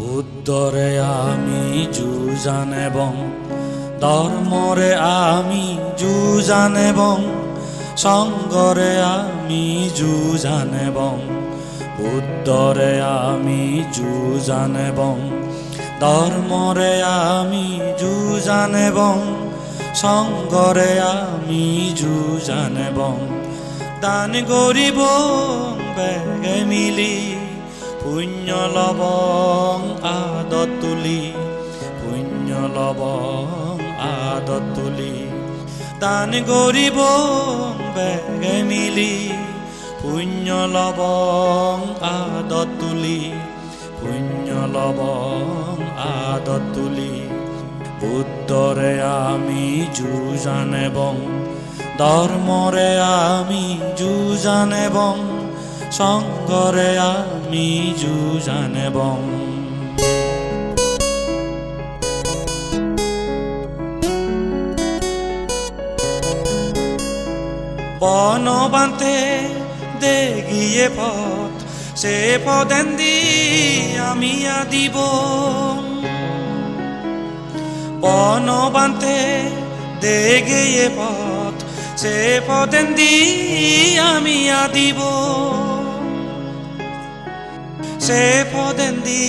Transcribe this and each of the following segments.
বুদ্ধরে আমি যুজান এবং ধর্মরে আমি যুজান এবং সঙ্গরে আমি যুজান এবং বুদ্ধরে আমি যুজান এবং ধর্মরে আমি যুজান এবং সঙ্গরে আমি যুজান এবং দান গরিব বেগে মিলি পুণ্য লবং আদত তুলি পুণ্য লবং আদত তুলি দান গরিব বেগে মিলি পুণ্য লবং আদত তুলি পুণ্য লবং আদত তুলি বুদ্ধরে আমি যুজান এবং ধর্মরে আমি যুজান এবং সঙ্গরে আমি যুজান এবং বনবান্তে দেগিয়ে পথ সে পদেন্দি আমি আদিব বনবান্তে দেগিয়ে পথ সে পদেন্দি আমি আদিব সে পদেন্দি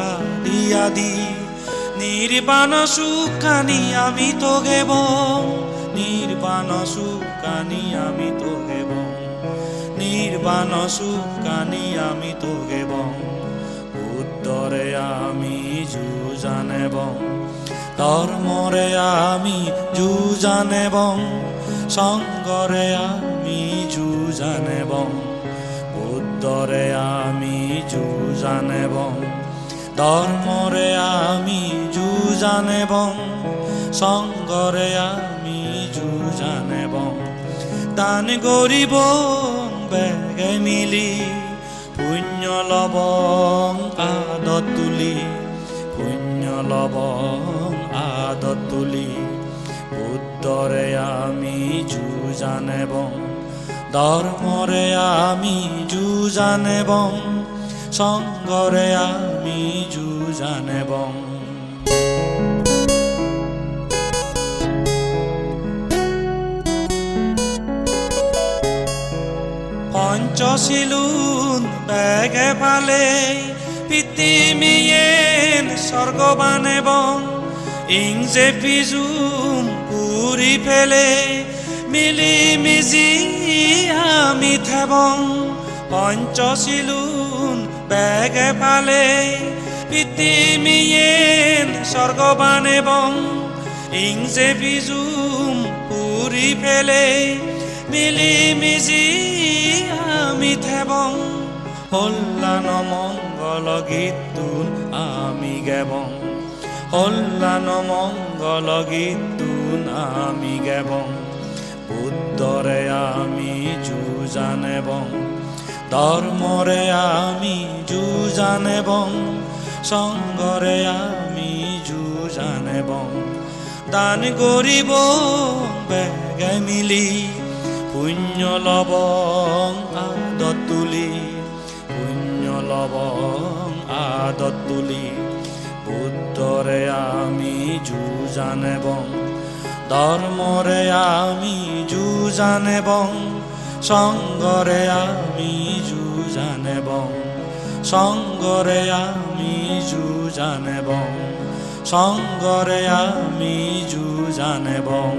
আদি আদি নির্বাণ সুখানি আমি তো গেব নির্বাণ সুখানি আমি তো গেব নির্বাণ সুখানি আমি তো গেব বুদ্ধরে আমি যুজান এবং ধর্মরে আমি যুজান এবং সঙ্গরে আমি যুজান এবং বুদ্ধরে আমি যুজান এবং ধর্মরে আমি যুজান এবং সঙ্গরে আমি যুজান এবং দান গরিব বেগে মিলি পুণ্য লবং আদত তুলি পুণ্য লবং আদত তুলি বুদ্ধরে আমি যুজান এবং ধর্মরে আমি যুজান এবং সঙ্গরে আমি যুজান এবং পঞ্চশীলুন বেগে পালে পৃথিবীয়েন স্বর্গবান এবং ইংজে ফিজুম পুরি ফেলে মিলিমিশি আমি থেবং পঞ্চশীলুন বেগে পালে পৃথিবীয়েন স্বর্গবান এবং ইংজে ফিজুম পুরি ফেলে মিলিমিশি আমি থেবং কল্যাণ মঙ্গল গীতুন আমি গেবং কল্যাণ মঙ্গল গীতুন আমি গেবং বুদ্ধরে আমি যুজান এবং ধর্মরে আমি যুজান এবং সঙ্গরে আমি যুজান এবং দান গরিব বেগে মিলি পুণ্য লবং আদত তুলি পুণ্য লবং আদত তুলি বুদ্ধরে আমি যুজান এবং ধর্মরে আমি যুজান এবং সঙ্গরে আমি যুজান এবং সঙ্গরে আমি যুজান এবং সঙ্গরে আমি যুজান এবং